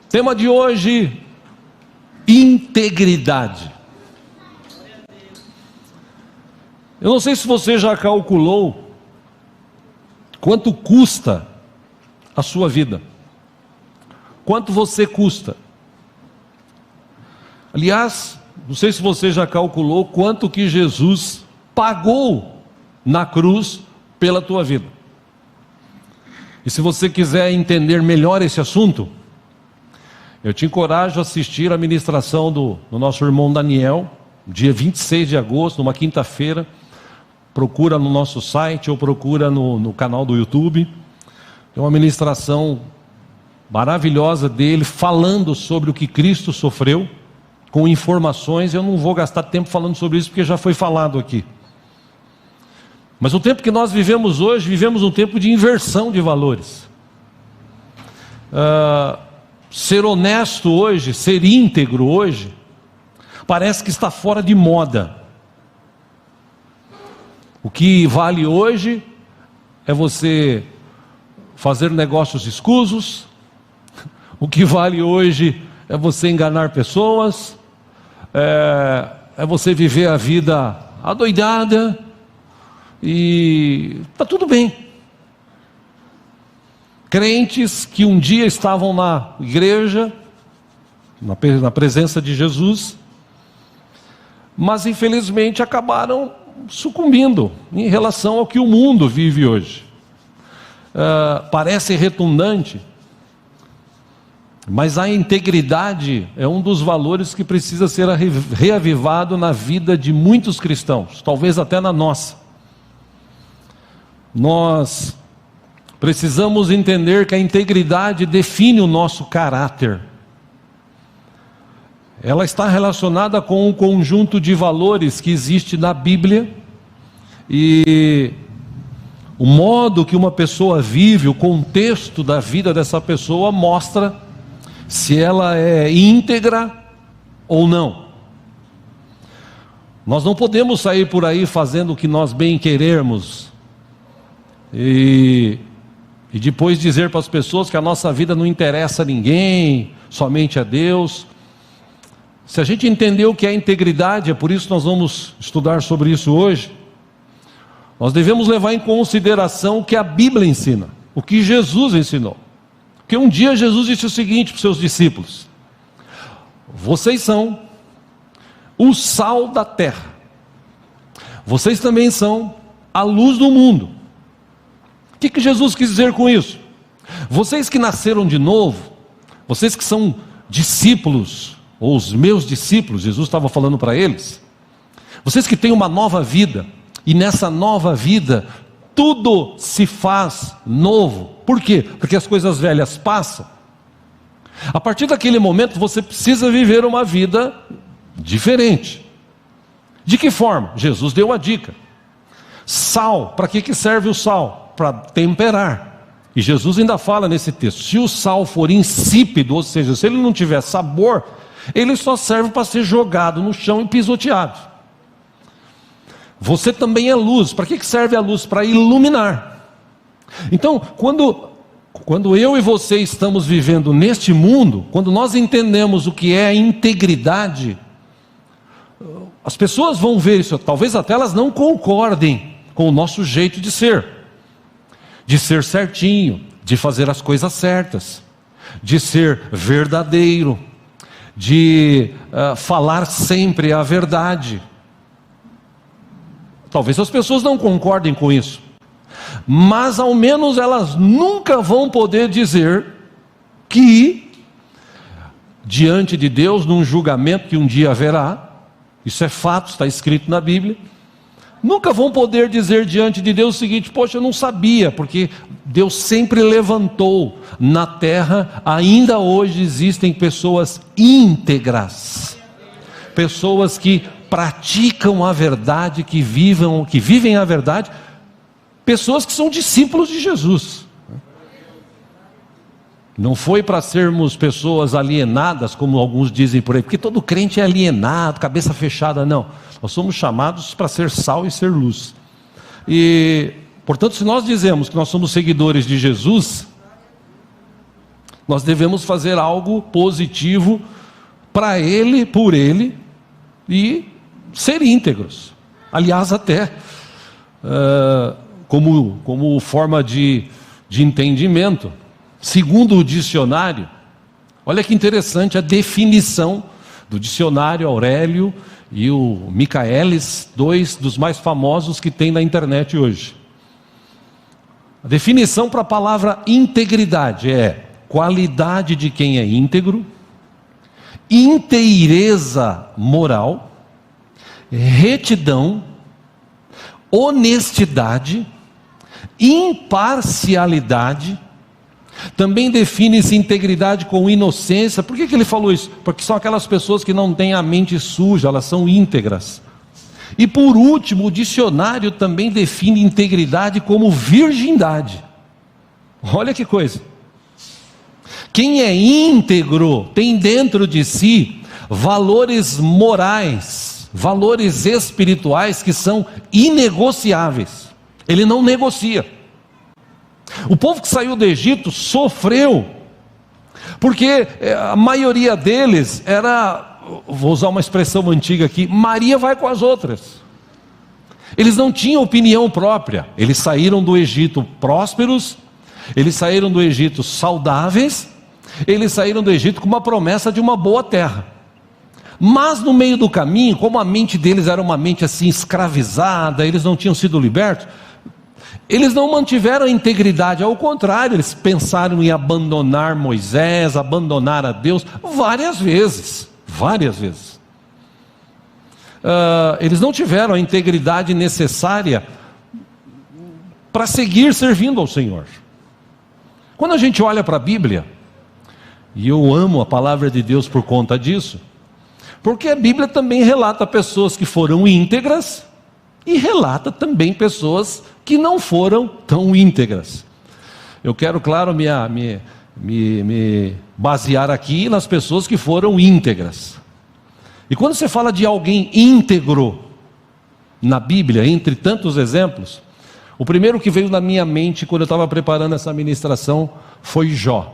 Tema de hoje: integridade. Eu não sei se você já calculou quanto custa a sua vida. Quanto você custa? Aliás, não sei se você já calculou quanto que Jesus pagou na cruz pela tua vida. E se você quiser entender melhor esse assunto, eu te encorajo a assistir a ministração do nosso irmão Daniel, dia 26 de agosto, numa quinta-feira. Procura no nosso site ou procura no canal do YouTube. É uma ministração maravilhosa dele, falando sobre o que Cristo sofreu, com informações. Eu não vou gastar tempo falando sobre isso, porque já foi falado aqui. Mas o tempo que nós vivemos hoje, vivemos um tempo de inversão de valores. Ser honesto hoje, ser íntegro hoje, parece que está fora de moda. O que vale hoje é você fazer negócios escusos. O que vale hoje é você enganar pessoas, é você viver a vida adoidada, e está tudo bem. Crentes que um dia estavam na igreja, na presença de Jesus, mas infelizmente acabaram sucumbindo em relação ao que o mundo vive hoje. Parece redundante, mas a integridade é um dos valores que precisa ser reavivado na vida de muitos cristãos, talvez até na nossa. Nós precisamos entender que a integridade define o nosso caráter. Ela está relacionada com um conjunto de valores que existe na Bíblia, e o modo que uma pessoa vive, o contexto da vida dessa pessoa mostra se ela é íntegra ou não. Nós não podemos sair por aí fazendo o que nós bem queremos e depois dizer para as pessoas que a nossa vida não interessa a ninguém, somente a Deus. Se a gente entender o que é integridade, é por isso que nós vamos estudar sobre isso hoje, nós devemos levar em consideração o que a Bíblia ensina, o que Jesus ensinou. Porque um dia Jesus disse o seguinte para os seus discípulos: vocês são o sal da terra, vocês também são a luz do mundo. O que Jesus quis dizer com isso? Vocês que nasceram de novo, vocês que são discípulos, ou os meus discípulos, Jesus estava falando para eles, vocês que têm uma nova vida, e nessa nova vida, tudo se faz novo. Por quê? Porque as coisas velhas passam. A partir daquele momento, você precisa viver uma vida diferente. De que forma? Jesus deu a dica. Sal, para que serve o sal? Para temperar. E Jesus ainda fala nesse texto: se o sal for insípido, ou seja, se ele não tiver sabor, ele só serve para ser jogado no chão e pisoteado. Você também é luz. Para que serve a luz? Para iluminar. Então, quando eu e você estamos vivendo neste mundo, quando nós entendemos o que é a integridade, as pessoas vão ver isso, talvez até elas não concordem com o nosso jeito de ser certinho, de fazer as coisas certas, de ser verdadeiro, de falar sempre a verdade. Talvez as pessoas não concordem com isso, mas ao menos elas nunca vão poder dizer que, diante de Deus, num julgamento que um dia haverá, isso é fato, está escrito na Bíblia, nunca vão poder dizer diante de Deus o seguinte: poxa, eu não sabia, porque Deus sempre levantou na terra, ainda hoje existem pessoas íntegras, pessoas que praticam a verdade, que vivem a verdade, pessoas que são discípulos de Jesus. Não foi para sermos pessoas alienadas, como alguns dizem por aí, porque todo crente é alienado, cabeça fechada. Não, nós somos chamados para ser sal e ser luz. E, portanto, se nós dizemos que nós somos seguidores de Jesus, Nós devemos fazer algo positivo para Ele, por Ele, e ser íntegros. Aliás, até como forma de entendimento, segundo o dicionário, olha que interessante a definição do dicionário Aurélio e o Michaelis, dois dos mais famosos que tem na internet hoje. A definição para a palavra integridade é qualidade de quem é íntegro, inteireza moral, retidão, honestidade, imparcialidade. Também define-se integridade com inocência. Por que ele falou isso? Porque são aquelas pessoas que não têm a mente suja, elas são íntegras. E por último, o dicionário também define integridade como virgindade. Olha que coisa. Quem é íntegro tem dentro de si valores morais, valores espirituais que são inegociáveis. Ele não negocia. O povo que saiu do Egito sofreu, porque a maioria deles era, vou usar uma expressão antiga aqui, Maria vai com as outras. Eles não tinham opinião própria. Eles saíram do Egito prósperos, eles saíram do Egito saudáveis, eles saíram do Egito com uma promessa de uma boa terra. Mas no meio do caminho, como a mente deles era uma mente assim escravizada, eles não tinham sido libertos, eles não mantiveram a integridade, ao contrário, eles pensaram em abandonar Moisés, abandonar a Deus, várias vezes. Eles não tiveram a integridade necessária para seguir servindo ao Senhor. Quando a gente olha para a Bíblia, e eu amo a palavra de Deus por conta disso, porque a Bíblia também relata pessoas que foram íntegras, e relata também pessoas que não foram tão íntegras. Eu quero, claro, me basear aqui nas pessoas que foram íntegras. E quando você fala de alguém íntegro na Bíblia, entre tantos exemplos, o primeiro que veio na minha mente quando eu estava preparando essa ministração foi Jó.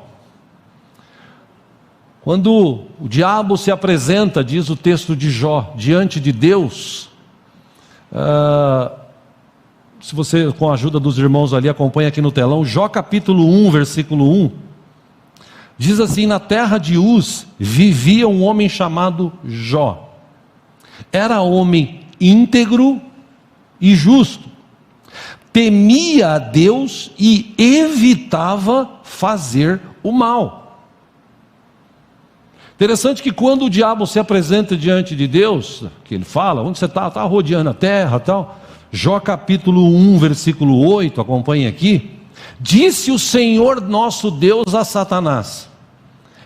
Quando o diabo se apresenta, diz o texto de Jó, diante de Deus, se você, com a ajuda dos irmãos ali, acompanha aqui no telão, Jó capítulo 1, versículo 1, diz assim: na terra de Uz vivia um homem chamado Jó, era homem íntegro e justo, temia a Deus e evitava fazer o mal. Interessante que quando o diabo se apresenta diante de Deus, que ele fala, onde você está? Está rodeando a terra e tal. Jó capítulo 1, versículo 8, acompanhe aqui. Disse o Senhor nosso Deus a Satanás: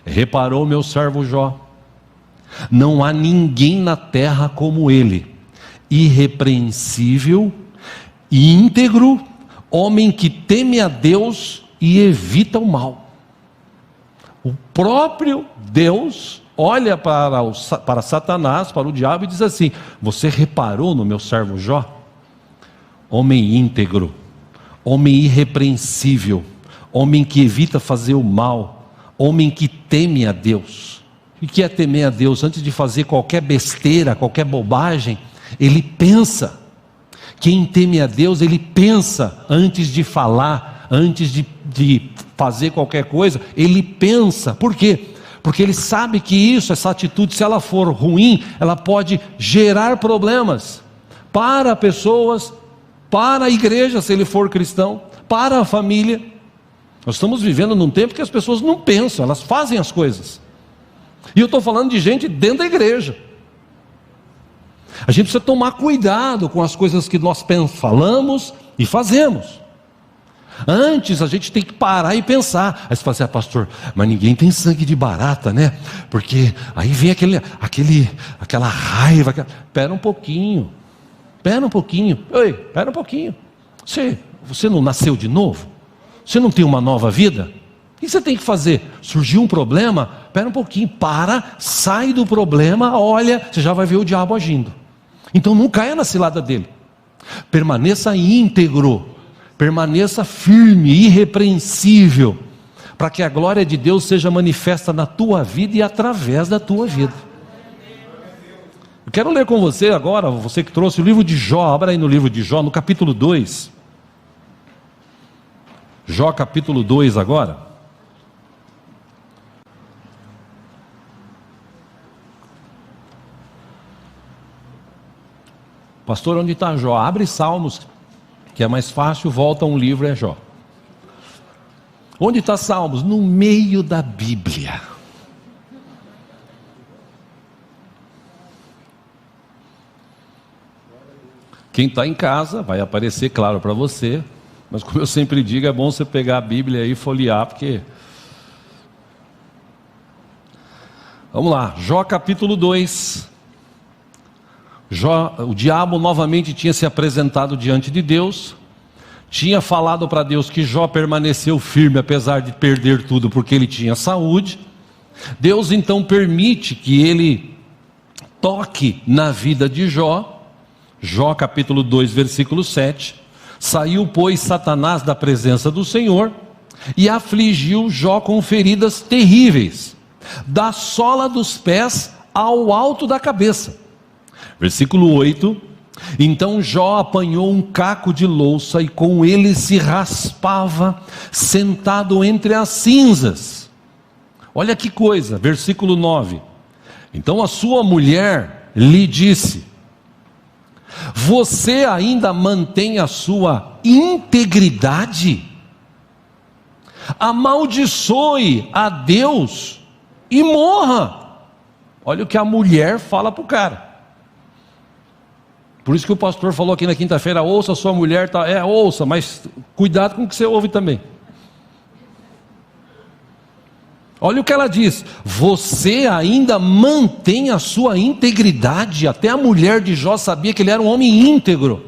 reparou meu servo Jó, não há ninguém na terra como ele, irrepreensível, íntegro, homem que teme a Deus e evita o mal. O próprio Deus olha para Satanás, para o diabo, e diz assim: você reparou no meu servo Jó? Homem íntegro, homem irrepreensível, homem que evita fazer o mal, homem que teme a Deus. E o que é temer a Deus? Antes de fazer qualquer besteira, qualquer bobagem, ele pensa. Quem teme a Deus, ele pensa antes de falar, antes de fazer qualquer coisa, ele pensa. Por quê? Porque ele sabe que essa atitude, se ela for ruim, ela pode gerar problemas para pessoas, para a igreja, se ele for cristão, para a família. Nós estamos vivendo num tempo que as pessoas não pensam, elas fazem as coisas. E eu estou falando de gente dentro da igreja. A gente precisa tomar cuidado com as coisas que nós falamos e fazemos. Antes a gente tem que parar e pensar. Aí você fala assim: pastor, mas ninguém tem sangue de barata, né? Porque aí vem aquela raiva. Espera um pouquinho. Oi, espera um pouquinho. Você não nasceu de novo? Você não tem uma nova vida? O que você tem que fazer? Surgiu um problema? Espera um pouquinho, sai do problema, olha, você já vai ver o diabo agindo. Então não caia na cilada dele. Permaneça íntegro, permaneça firme, irrepreensível, para que a glória de Deus seja manifesta na tua vida e através da tua vida. Eu quero ler com você agora, você que trouxe o livro de Jó, abra aí no livro de Jó, no capítulo 2. Jó capítulo 2 agora. Pastor, onde está Jó? Abre Salmos, que é mais fácil, volta um livro, é Jó. Onde está Salmos? No meio da Bíblia. Quem está em casa, vai aparecer claro para você, mas como eu sempre digo, é bom você pegar a Bíblia e folhear, porque... Vamos lá, Jó capítulo 2. Jó, o diabo novamente tinha se apresentado diante de Deus, tinha falado para Deus que Jó permaneceu firme apesar de perder tudo, porque ele tinha saúde. Deus então permite que ele toque na vida de Jó. Jó capítulo 2 versículo 7, saiu pois Satanás da presença do Senhor, e afligiu Jó com feridas terríveis, da sola dos pés ao alto da cabeça. Versículo 8, então Jó apanhou um caco de louça, e com ele se raspava, sentado entre as cinzas. Olha que coisa, versículo 9, então a sua mulher lhe disse: você ainda mantém a sua integridade? Amaldiçoe a Deus e morra. Olha o que a mulher fala para o cara. Por isso que o pastor falou aqui na quinta-feira: ouça a sua mulher, ouça, mas cuidado com o que você ouve também. Olha o que ela diz: você ainda mantém a sua integridade. Até a mulher de Jó sabia que ele era um homem íntegro.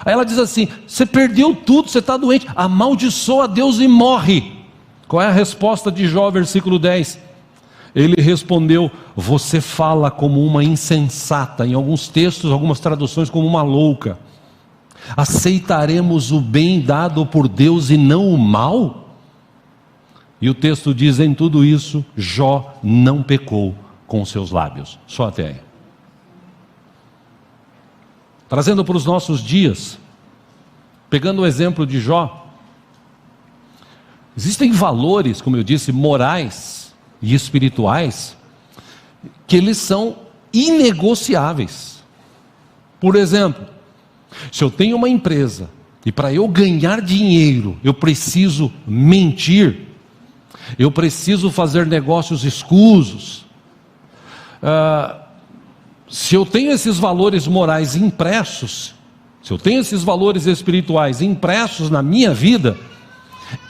Aí ela diz assim: você perdeu tudo, você está doente, amaldiçoa a Deus e morre. Qual é a resposta de Jó, versículo 10? Ele respondeu: você fala como uma insensata. Em alguns textos, algumas traduções, como uma louca. Aceitaremos o bem dado por Deus e não o mal? E o texto diz: em tudo isso, Jó não pecou com seus lábios. Só até aí. Trazendo para os nossos dias, pegando o exemplo de Jó, existem valores, como eu disse, morais e espirituais, que eles são inegociáveis. Por exemplo, se eu tenho uma empresa, e para eu ganhar dinheiro, eu preciso mentir, eu preciso fazer negócios escusos, se eu tenho esses valores morais impressos, se eu tenho esses valores espirituais impressos na minha vida,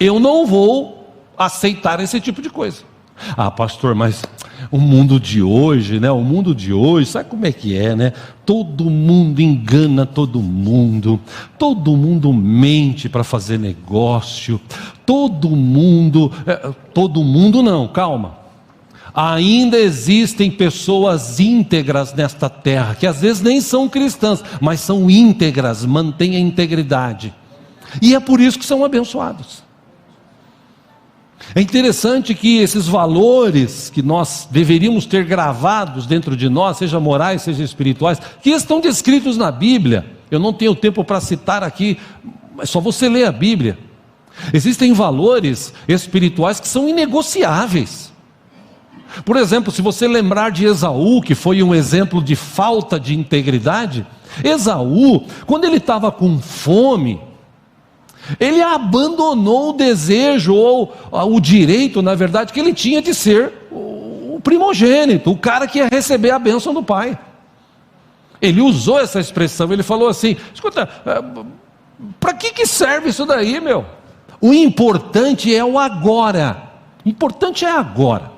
eu não vou aceitar esse tipo de coisa. Ah, pastor, mas o mundo de hoje, né? O mundo de hoje, sabe como é que é, né? Todo mundo engana todo mundo mente para fazer negócio, todo mundo não, calma. Ainda existem pessoas íntegras nesta terra, que às vezes nem são cristãs, mas são íntegras, mantêm a integridade, e é por isso que são abençoados. É interessante que esses valores que nós deveríamos ter gravados dentro de nós, seja morais, seja espirituais, que estão descritos na Bíblia, eu não tenho tempo para citar aqui, mas só você ler a Bíblia. Existem valores espirituais que são inegociáveis. Por exemplo, se você lembrar de Esaú, que foi um exemplo de falta de integridade, Esaú, quando ele estava com fome, ele abandonou o desejo, ou o direito, na verdade, que ele tinha de ser o primogênito, o cara que ia receber a bênção do pai. Ele usou essa expressão, ele falou assim: escuta, para que serve isso daí, meu? O importante é o agora, o importante é agora.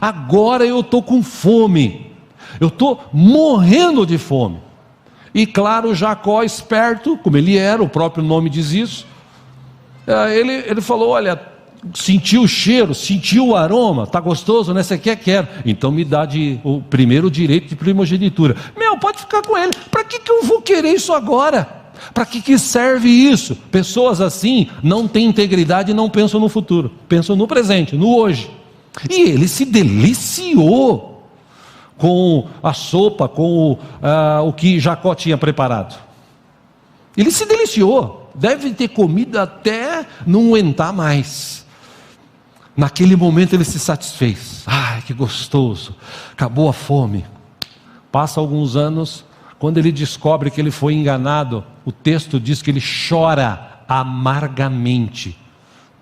Agora eu estou com fome, eu estou morrendo de fome. E claro, Jacó, esperto, como ele era, o próprio nome diz isso, ele falou: olha, sentiu o cheiro, sentiu o aroma, está gostoso, né? Você quer? Quero. Então me dá o primeiro direito de primogenitura. Meu, pode ficar com ele. Para que eu vou querer isso agora? Para que serve isso? Pessoas assim não têm integridade e não pensam no futuro, pensam no presente, no hoje. E ele se deliciou com a sopa, com o que Jacó tinha preparado. Ele se deliciou, deve ter comido até não aguentar mais. Naquele momento ele se satisfez. Ai, que gostoso, acabou a fome. Passa alguns anos, quando ele descobre que ele foi enganado, o texto diz que ele chora amargamente.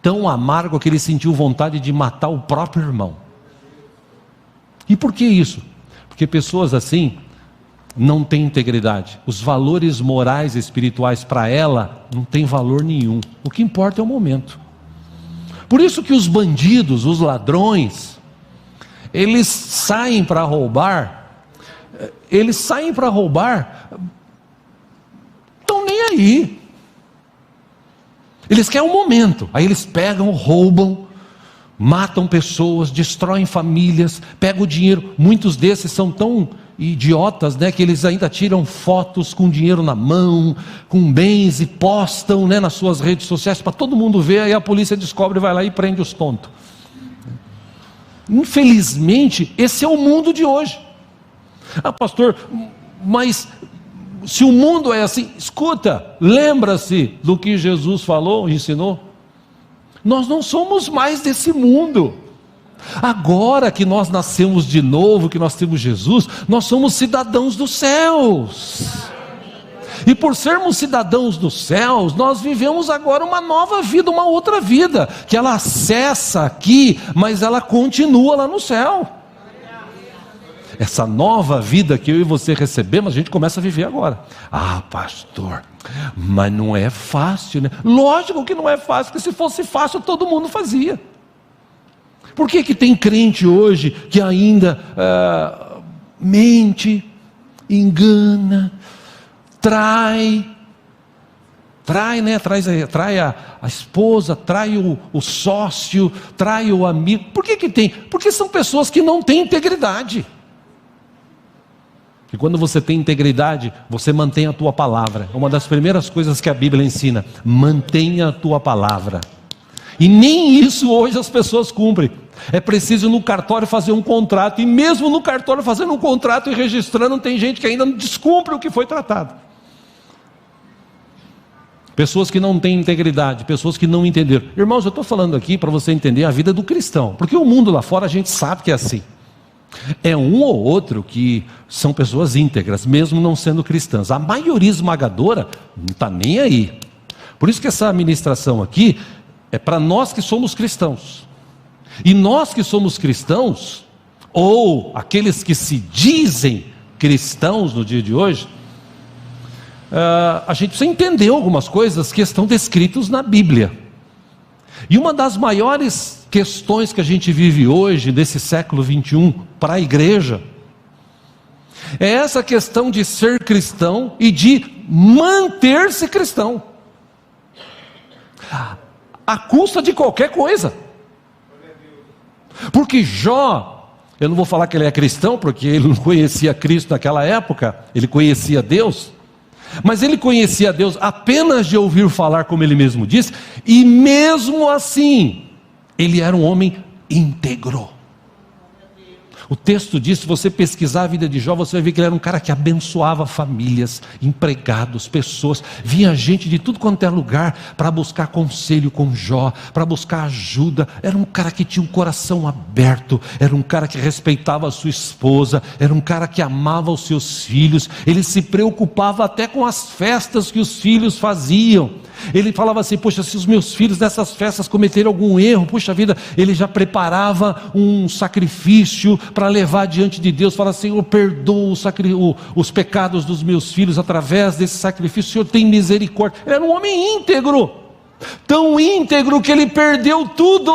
Tão amargo que ele sentiu vontade de matar o próprio irmão. E por que isso? Porque pessoas assim não têm integridade. Os valores morais e espirituais para ela não tem valor nenhum. O que importa é o momento. Por isso que os bandidos, os ladrões, eles saem para roubar, estão nem aí. Eles querem um momento, aí eles pegam, roubam, matam pessoas, destroem famílias, pegam o dinheiro. Muitos desses são tão idiotas, né, que eles ainda tiram fotos com dinheiro na mão, com bens, e postam, né, nas suas redes sociais para todo mundo ver. Aí a polícia descobre, vai lá e prende os tontos. Infelizmente esse é o mundo de hoje. Pastor, mas se o mundo é assim, escuta, lembra-se do que Jesus falou, ensinou. Nós não somos mais desse mundo. Agora que nós nascemos de novo, que nós temos Jesus, nós somos cidadãos dos céus. E por sermos cidadãos dos céus, nós vivemos agora uma nova vida, uma outra vida, que ela acessa aqui, mas ela continua lá no céu. Essa nova vida que eu e você recebemos, a gente começa a viver agora. Pastor, mas não é fácil, né? Lógico que não é fácil, porque se fosse fácil todo mundo fazia. Por que tem crente hoje que ainda mente, engana, trai, né? Trai a esposa, trai o sócio, trai o amigo? Por que tem? Porque são pessoas que não têm integridade. E quando você tem integridade, você mantém a tua palavra. É uma das primeiras coisas que a Bíblia ensina: mantenha a tua palavra. E nem isso hoje as pessoas cumprem. É preciso no cartório fazer um contrato, e mesmo no cartório fazendo um contrato e registrando, tem gente que ainda não descumpre o que foi tratado. Pessoas que não têm integridade, pessoas que não entenderam. Irmãos, eu estou falando aqui para você entender a vida do cristão, porque o mundo lá fora a gente sabe que é assim. É um ou outro que são pessoas íntegras, mesmo não sendo cristãs. A maioria esmagadora não está nem aí. Por isso que essa ministração aqui é para nós que somos cristãos. E nós que somos cristãos, ou aqueles que se dizem cristãos no dia de hoje, a gente precisa entender algumas coisas que estão descritas na Bíblia. E uma das maiores questões que a gente vive hoje, desse século 21, para a igreja, é essa questão de ser cristão e de manter-se cristão, à custa de qualquer coisa. Porque Jó, eu não vou falar que ele é cristão, porque ele não conhecia Cristo naquela época, ele conhecia Deus, mas ele conhecia Deus apenas de ouvir falar, como ele mesmo disse, e mesmo assim, ele era um homem íntegro. O texto diz, se você pesquisar a vida de Jó, você vai ver que ele era um cara que abençoava famílias, empregados, pessoas. Vinha gente de tudo quanto é lugar para buscar conselho com Jó, para buscar ajuda. Era um cara que tinha um coração aberto, era um cara que respeitava a sua esposa, era um cara que amava os seus filhos. Ele se preocupava até com as festas que os filhos faziam. Ele falava assim, poxa, se os meus filhos nessas festas cometerem algum erro, puxa vida, ele já preparava um sacrifício para levar diante de Deus. Fala, Senhor, perdoa os pecados dos meus filhos através desse sacrifício, o Senhor tem misericórdia. Ele era um homem íntegro, tão íntegro que ele perdeu tudo.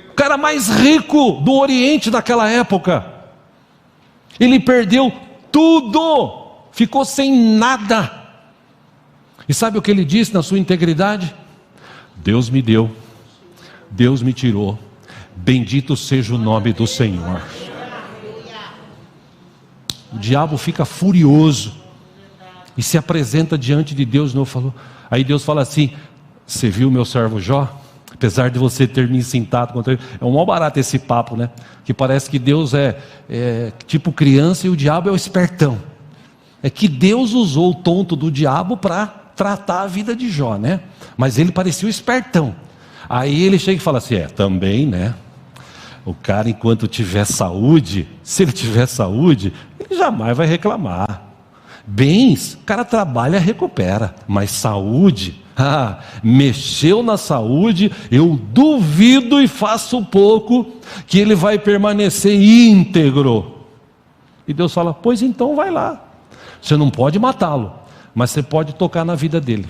O cara mais rico do Oriente naquela época, ele perdeu tudo, ficou sem nada. E sabe o que ele disse na sua integridade? Deus me deu, Deus me tirou, bendito seja o nome do Senhor. O diabo fica furioso e se apresenta diante de Deus. Aí Deus fala assim: você viu meu servo Jó? Apesar de você ter me incitado contra ele. É um mal barato esse papo, né? Que parece que Deus é tipo criança e o diabo é o espertão. É que Deus usou o tonto do diabo para tratar a vida de Jó, né? Mas ele parecia o espertão. Aí ele chega e fala assim: também, né? O cara, enquanto tiver saúde, se ele tiver saúde, ele jamais vai reclamar. Bens, o cara trabalha, recupera, mas saúde, mexeu na saúde, eu duvido e faço pouco que ele vai permanecer íntegro. E Deus fala: pois então vai lá. Você não pode matá-lo, mas você pode tocar na vida dele.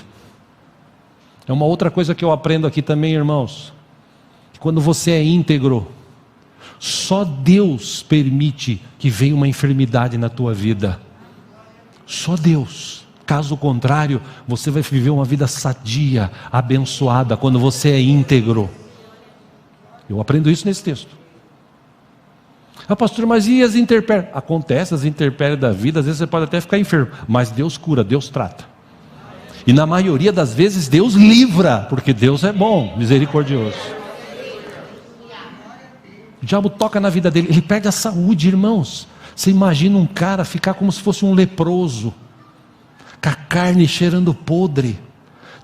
É uma outra coisa que eu aprendo aqui também, irmãos. Quando você é íntegro, só Deus permite que venha uma enfermidade na tua vida. Só Deus. Caso contrário, você vai viver uma vida sadia, abençoada, quando você é íntegro. Eu aprendo isso nesse texto. Pastor, mas e as intempéries? Acontece as intempéries da vida, às vezes você pode até ficar enfermo, mas Deus cura, Deus trata. E na maioria das vezes Deus livra, porque Deus é bom, misericordioso. O diabo toca na vida dele, ele perde a saúde, irmãos. Você imagina um cara ficar como se fosse um leproso, com a carne cheirando podre,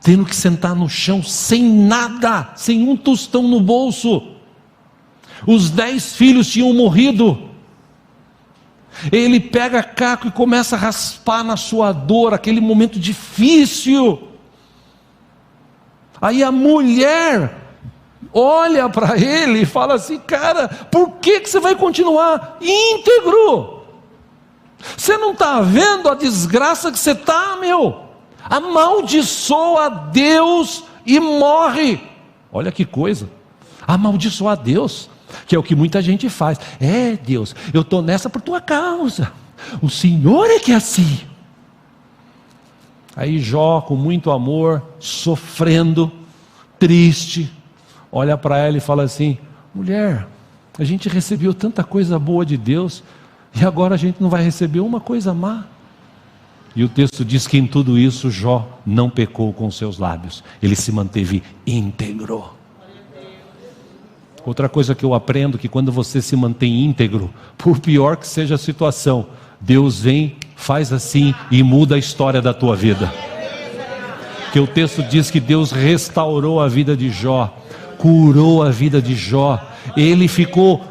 tendo que sentar no chão sem nada, sem um tostão no bolso. Os 10 filhos tinham morrido. Ele pega caco e começa a raspar na sua dor, aquele momento difícil. Aí a mulher olha para ele e fala assim: cara, por que você vai continuar íntegro? Você não está vendo a desgraça que você está, meu? Amaldiçoa a Deus e morre. Olha que coisa, amaldiçoar a Deus, que é o que muita gente faz. Deus, eu estou nessa por tua causa, o Senhor é que é assim. Aí Jó, com muito amor, sofrendo, triste, olha para ela e fala assim: mulher, a gente recebeu tanta coisa boa de Deus, e agora a gente não vai receber uma coisa má. E o texto diz que em tudo isso Jó não pecou com seus lábios, ele se manteve íntegro. Outra coisa que eu aprendo, que quando você se mantém íntegro, por pior que seja a situação, Deus vem, faz assim e muda a história da tua vida. Que o texto diz que Deus restaurou a vida de Jó, curou a vida de Jó. Ele ficou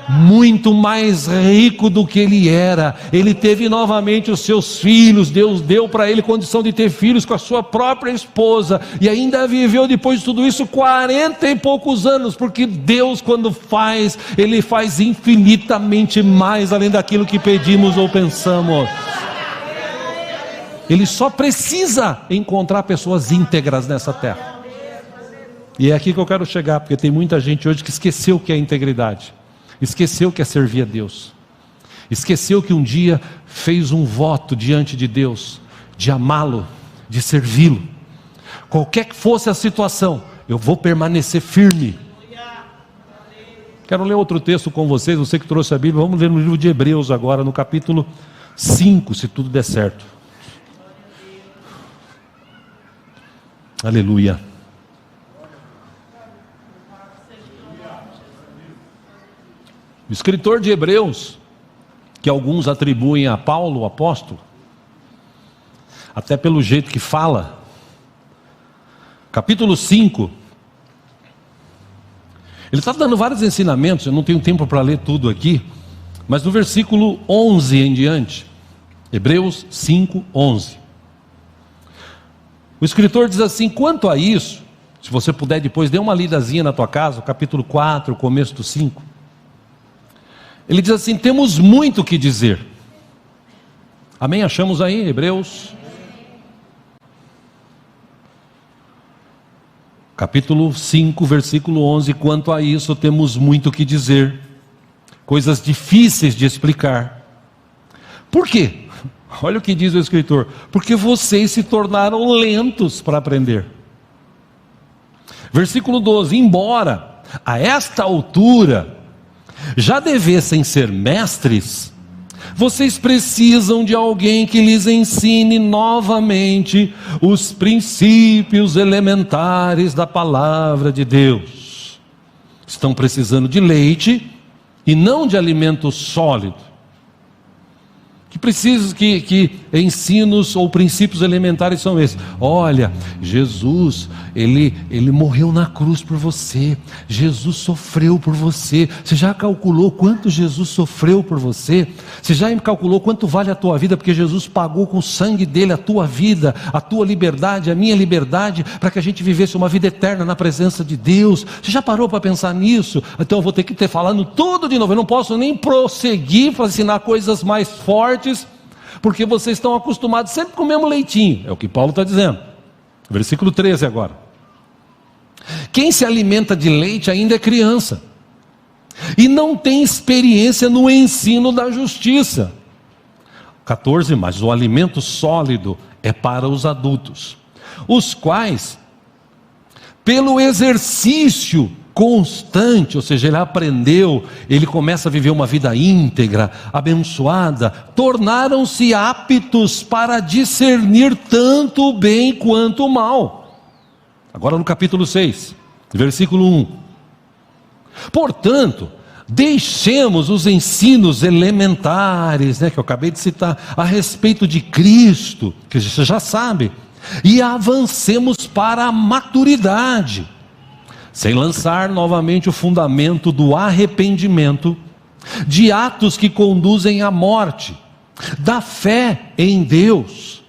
muito mais rico do que ele era. Ele teve novamente os seus filhos. Deus deu para ele condição de ter filhos com a sua própria esposa. E ainda viveu depois de tudo isso 40 e poucos anos. Porque Deus, quando faz, Ele faz infinitamente mais além daquilo que pedimos ou pensamos. Ele só precisa encontrar pessoas íntegras nessa terra. E é aqui que eu quero chegar, porque tem muita gente hoje que esqueceu o que é integridade, esqueceu o que é servir a Deus, esqueceu que um dia fez um voto diante de Deus, de amá-lo, de servi-lo, qualquer que fosse a situação, eu vou permanecer firme. Quero ler outro texto com vocês, você que trouxe a Bíblia, vamos ler no livro de Hebreus agora, no capítulo 5, se tudo der certo. Aleluia. O escritor de Hebreus, que alguns atribuem a Paulo, o apóstolo, até pelo jeito que fala, capítulo 5, ele está dando vários ensinamentos, eu não tenho tempo para ler tudo aqui, mas no versículo 11 em diante, Hebreus 5, 11, o escritor diz assim: quanto a isso, se você puder depois, dê uma lidazinha na tua casa, o capítulo 4, o começo do 5, ele diz assim: temos muito o que dizer. Amém? Achamos aí, Hebreus? Capítulo 5, versículo 11. Quanto a isso, temos muito o que dizer. Coisas difíceis de explicar. Por quê? Olha o que diz o escritor: porque vocês se tornaram lentos para aprender. Versículo 12: embora a esta altura já devessem ser mestres, Vocês precisam de alguém que lhes ensine novamente os princípios elementares da palavra de Deus. Estão precisando de leite e não de alimento sólido. Que ensinos ou princípios elementares são esses? Olha, Jesus, ele morreu na cruz por você. Jesus sofreu por você. Você já calculou quanto Jesus sofreu por você? Você já calculou quanto vale a tua vida? Porque Jesus pagou com o sangue dele a tua vida, a tua liberdade, a minha liberdade, para que a gente vivesse uma vida eterna na presença de Deus. Você já parou para pensar nisso? Então eu vou ter que ter falando tudo de novo. Eu não posso nem prosseguir para ensinar coisas mais fortes, porque vocês estão acostumados sempre com o mesmo leitinho. É o que Paulo está dizendo. Versículo 13 agora. Quem se alimenta de leite ainda é criança e não tem experiência no ensino da justiça. 14, mas o alimento sólido é para os adultos, os quais, pelo exercício constante, ou seja, ele aprendeu, ele começa a viver uma vida íntegra, abençoada, tornaram-se aptos para discernir tanto o bem quanto o mal. Agora no capítulo 6, versículo 1. Portanto, deixemos os ensinos elementares, que eu acabei de citar, a respeito de Cristo, que você já sabe, e avancemos para a maturidade, sem lançar novamente o fundamento do arrependimento, de atos que conduzem à morte, da fé em Deus.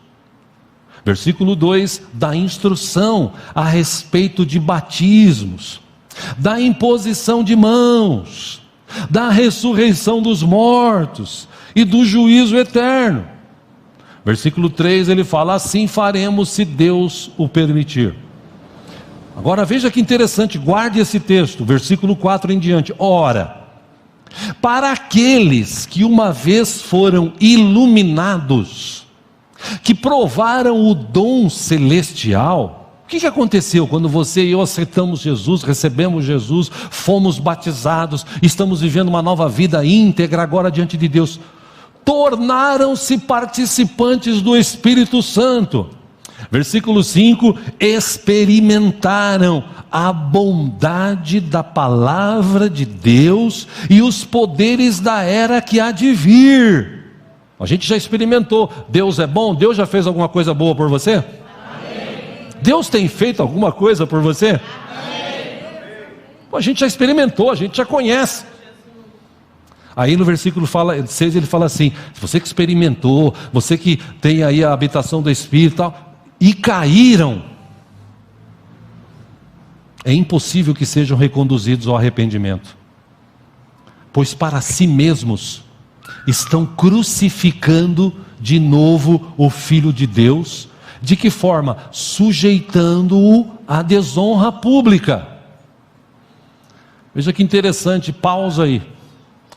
Versículo 2, da instrução a respeito de batismos, da imposição de mãos, da ressurreição dos mortos e do juízo eterno. Versículo 3, ele fala: assim faremos se Deus o permitir. Agora veja que interessante, guarde esse texto, versículo 4 em diante. Ora, para aqueles que uma vez foram iluminados, que provaram o dom celestial, o que aconteceu quando você e eu aceitamos Jesus, recebemos Jesus, fomos batizados, estamos vivendo uma nova vida íntegra agora diante de Deus? Tornaram-se participantes do Espírito Santo. Versículo 5, experimentaram a bondade da palavra de Deus e os poderes da era que há de vir. A gente já experimentou. Deus é bom? Deus já fez alguma coisa boa por você? Amém. Deus tem feito alguma coisa por você? Amém. A gente já experimentou, a gente já conhece. Aí no versículo 6 ele fala assim: você que experimentou, você que tem aí a habitação do Espírito e tal, e caíram, é impossível que sejam reconduzidos ao arrependimento, pois para si mesmos estão crucificando de novo o Filho de Deus. De que forma? Sujeitando-o à desonra pública. Veja que interessante, pausa aí.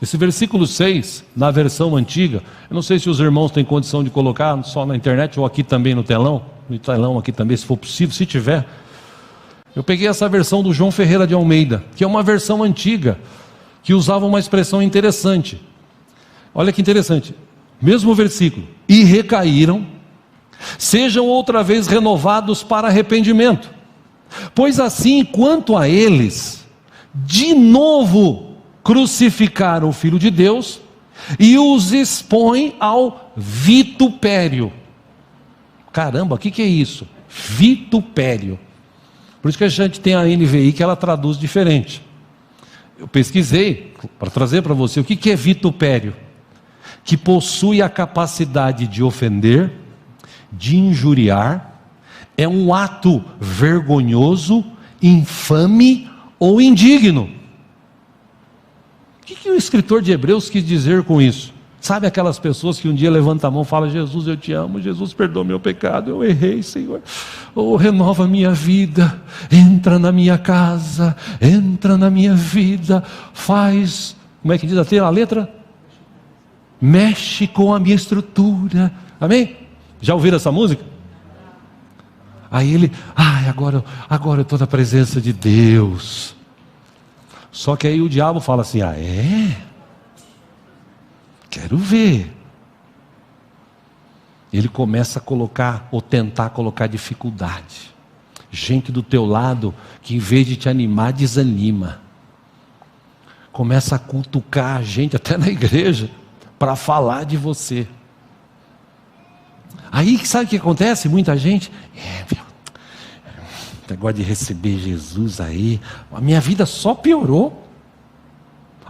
Esse versículo 6, na versão antiga, eu não sei se os irmãos têm condição de colocar só na internet ou aqui também no telão aqui também, se for possível, se tiver. Eu peguei essa versão do João Ferreira de Almeida, que é uma versão antiga, que usava uma expressão interessante. Olha que interessante, mesmo versículo: e recaíram, sejam outra vez renovados para arrependimento, pois assim quanto a eles, de novo crucificaram o Filho de Deus e os expõem ao vitupério. Caramba, o que é isso? Vitupério. Por isso que a gente tem a NVI, que ela traduz diferente. Eu pesquisei para trazer para você o que é vitupério: que possui a capacidade de ofender, de injuriar, é um ato vergonhoso, infame ou indigno. O que o escritor de Hebreus quis dizer com isso? Sabe aquelas pessoas que um dia levantam a mão e falam: Jesus, eu te amo, Jesus, perdoa meu pecado, eu errei, Senhor, renova a minha vida, entra na minha casa, entra na minha vida, faz, como é que diz a letra? Mexe com a minha estrutura, amém? Já ouviram essa música? Aí ele, agora eu estou na presença de Deus. Só que aí o diabo fala assim: Quero ver. Ele começa a colocar, ou tentar colocar dificuldade. Gente do teu lado, que em vez de te animar, desanima. Começa a cutucar a gente, até na igreja, para falar de você. Aí, sabe o que acontece? Muita gente, negócio de receber Jesus aí, a minha vida só piorou.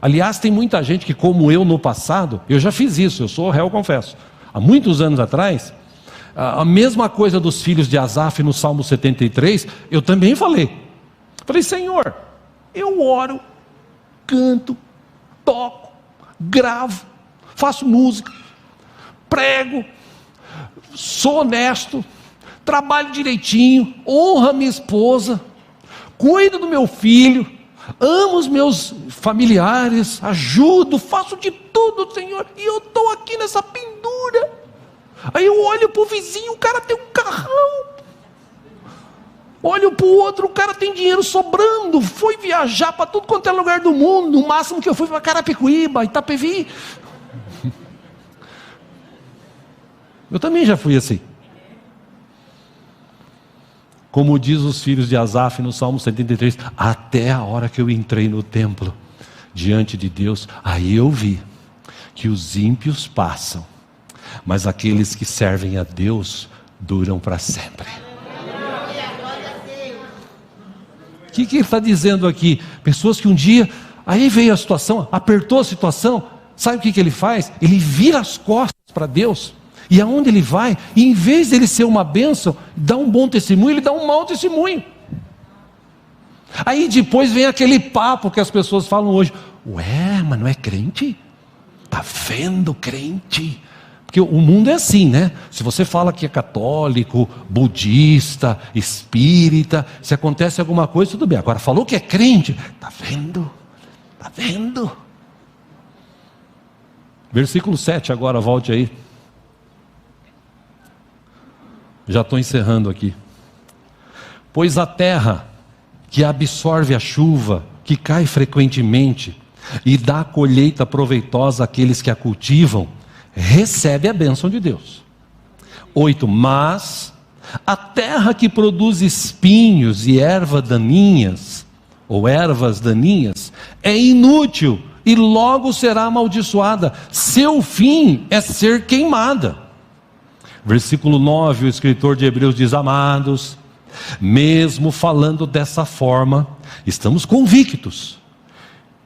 Aliás, tem muita gente que, como eu no passado, eu já fiz isso, eu sou réu, confesso. Há muitos anos atrás, a mesma coisa dos filhos de Asaf no Salmo 73, eu também falei. Falei, Senhor, eu oro, canto, toco, gravo, faço música, prego, sou honesto, trabalho direitinho, honro a minha esposa, cuido do meu filho, amo os meus familiares, ajudo, faço de tudo, Senhor, e eu estou aqui nessa pendura. Aí eu olho para o vizinho, o cara tem um carrão, olho para o outro, o cara tem dinheiro sobrando, foi viajar para tudo quanto é lugar do mundo, no máximo que eu fui para Carapicuíba, Itapevi. Eu também já fui assim. Como diz os filhos de Asaf no Salmo 73, até a hora que eu entrei no templo, diante de Deus, aí eu vi que os ímpios passam, mas aqueles que servem a Deus duram para sempre. O que ele está dizendo aqui? Pessoas que um dia, aí veio a situação, apertou a situação, sabe o que ele faz? Ele vira as costas para Deus. E aonde ele vai, em vez de ele ser uma bênção, dá um bom testemunho, ele dá um mau testemunho. Aí depois vem aquele papo que as pessoas falam hoje, ué, mas não é crente? Está vendo crente? Porque o mundo é assim, né? Se você fala que é católico, budista, espírita, se acontece alguma coisa, tudo bem. Agora falou que é crente, está vendo? Está vendo? Versículo 7 agora, volte aí. Já estou encerrando aqui. Pois a terra que absorve a chuva, que cai frequentemente, e dá colheita proveitosa àqueles que a cultivam, recebe a bênção de Deus. 8. Mas a terra que produz espinhos e ervas daninhas, é inútil e logo será amaldiçoada. Seu fim é ser queimada. Versículo 9, o escritor de Hebreus diz, amados, mesmo falando dessa forma, estamos convictos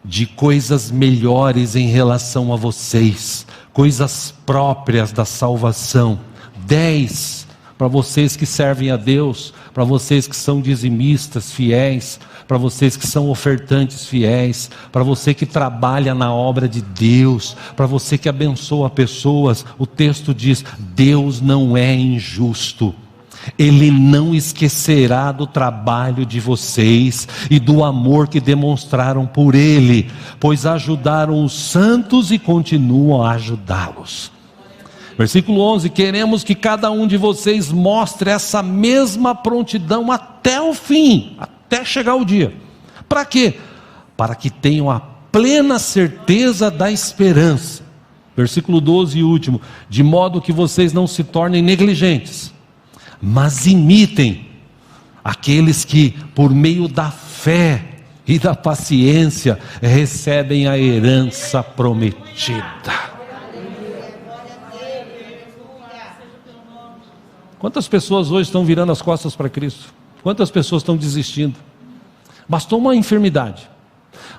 de coisas melhores em relação a vocês, coisas próprias da salvação. 10, para vocês que servem a Deus, para vocês que são dizimistas fiéis, para vocês que são ofertantes fiéis, para você que trabalha na obra de Deus, para você que abençoa pessoas, o texto diz, Deus não é injusto. Ele não esquecerá do trabalho de vocês e do amor que demonstraram por Ele, pois ajudaram os santos e continuam a ajudá-los. Versículo 11, queremos que cada um de vocês mostre essa mesma prontidão até o fim, até chegar o dia. Para quê? Para que tenham a plena certeza da esperança. Versículo 12 e último, de modo que vocês não se tornem negligentes, mas imitem aqueles que, por meio da fé e da paciência, recebem a herança prometida. Quantas pessoas hoje estão virando as costas para Cristo? Quantas pessoas estão desistindo? Bastou uma enfermidade,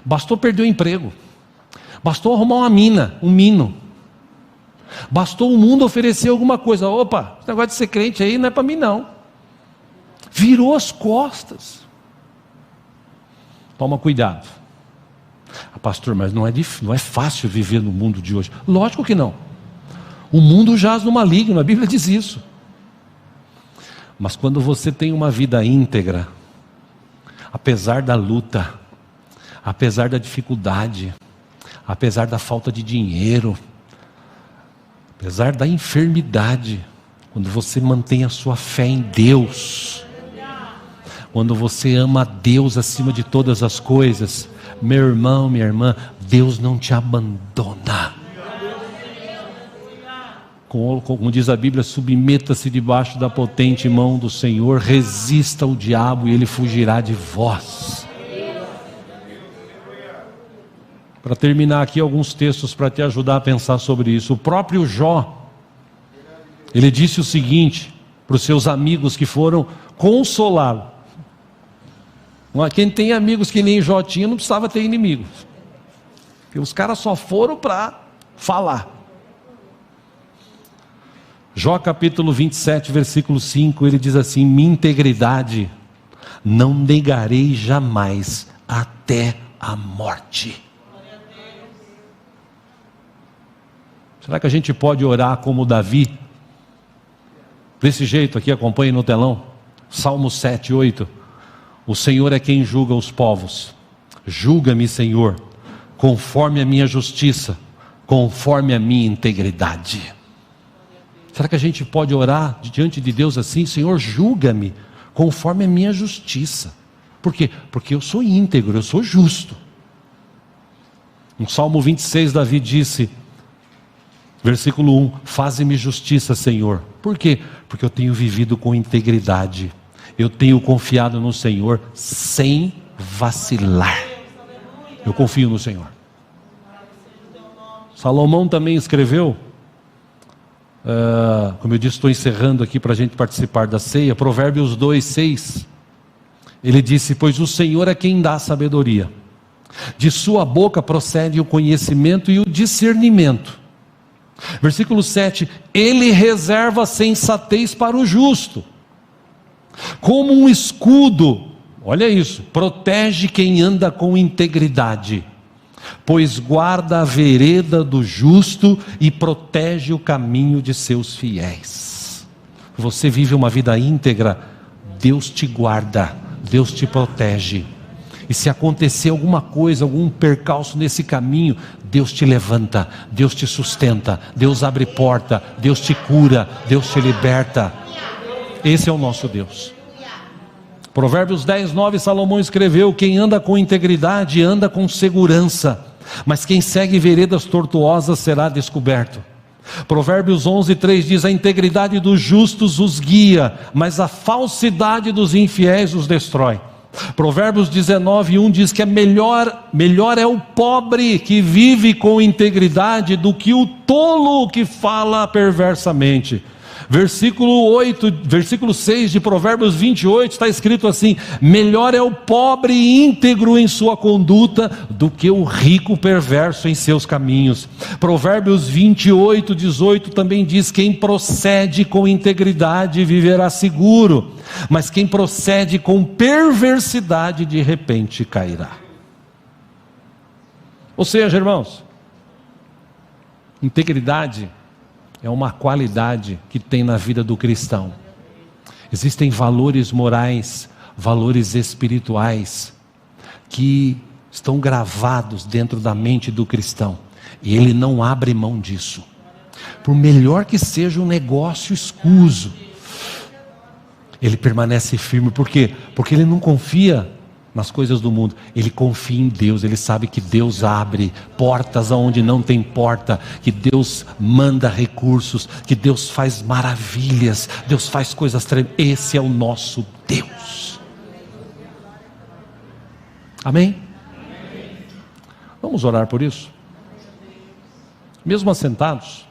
bastou perder o emprego, bastou arrumar uma mina, um mino, bastou o mundo oferecer alguma coisa. Opa, esse negócio de ser crente aí não é para mim não. Virou as costas. Toma cuidado. Pastor, mas não é fácil viver no mundo de hoje. Lógico que não. O mundo jaz no maligno, a Bíblia diz isso. Mas quando você tem uma vida íntegra, apesar da luta, apesar da dificuldade, apesar da falta de dinheiro, apesar da enfermidade, quando você mantém a sua fé em Deus, quando você ama a Deus acima de todas as coisas, meu irmão, minha irmã, Deus não te abandona. como diz a Bíblia, submeta-se debaixo da potente mão do Senhor, resista ao diabo e ele fugirá de vós. Para terminar aqui, alguns textos para te ajudar a pensar sobre isso. O próprio Jó, ele disse o seguinte para os seus amigos que foram consolá-lo. Quem tem amigos que nem Jó tinha, não precisava ter inimigos, porque os caras só foram para falar. Jó capítulo 27, versículo 5, ele diz assim: minha integridade não negarei jamais até a morte. Será que a gente pode orar como Davi? Desse jeito aqui, acompanhe no telão. Salmo 7, 8. O Senhor é quem julga os povos. Julga-me, Senhor, conforme a minha justiça, conforme a minha integridade. Será que a gente pode orar diante de Deus assim? Senhor, julga-me conforme a minha justiça. Por quê? Porque eu sou íntegro, eu sou justo. No Salmo 26, Davi disse, versículo 1, faze-me justiça, Senhor. Por quê? Porque eu tenho vivido com integridade. Eu tenho confiado no Senhor sem vacilar. Eu confio no Senhor. Salomão também escreveu, como eu disse, estou encerrando aqui para a gente participar da ceia, Provérbios 2, 6. Ele disse, pois o Senhor é quem dá sabedoria. De sua boca procede o conhecimento e o discernimento. Versículo 7, ele reserva sensatez para o justo. Como um escudo, olha isso, protege quem anda com integridade, pois guarda a vereda do justo e protege o caminho de seus fiéis. Você vive uma vida íntegra, Deus te guarda, Deus te protege. E se acontecer alguma coisa, algum percalço nesse caminho, Deus te levanta, Deus te sustenta, Deus abre porta, Deus te cura, Deus te liberta. Esse é o nosso Deus. Provérbios 10, 9, Salomão escreveu, quem anda com integridade anda com segurança, mas quem segue veredas tortuosas será descoberto. Provérbios 11, 3 diz, a integridade dos justos os guia, mas a falsidade dos infiéis os destrói. Provérbios 19, 1 diz que melhor é o pobre que vive com integridade do que o tolo que fala perversamente. Versículo 6 de Provérbios 28 está escrito assim, melhor é o pobre íntegro em sua conduta do que o rico perverso em seus caminhos. Provérbios 28, 18 também diz, quem procede com integridade viverá seguro, mas quem procede com perversidade de repente cairá. Ou seja, irmãos, integridade é uma qualidade que tem na vida do cristão. Existem valores morais, valores espirituais, que estão gravados dentro da mente do cristão. E ele não abre mão disso. Por melhor que seja um negócio escuso, ele permanece firme. Por quê? Porque ele não confia nas coisas do mundo, ele confia em Deus, ele sabe que Deus abre portas aonde não tem porta, que Deus manda recursos, que Deus faz maravilhas, Deus faz coisas tremendas. Esse é o nosso Deus. Amém? Vamos orar por isso? Mesmo assentados.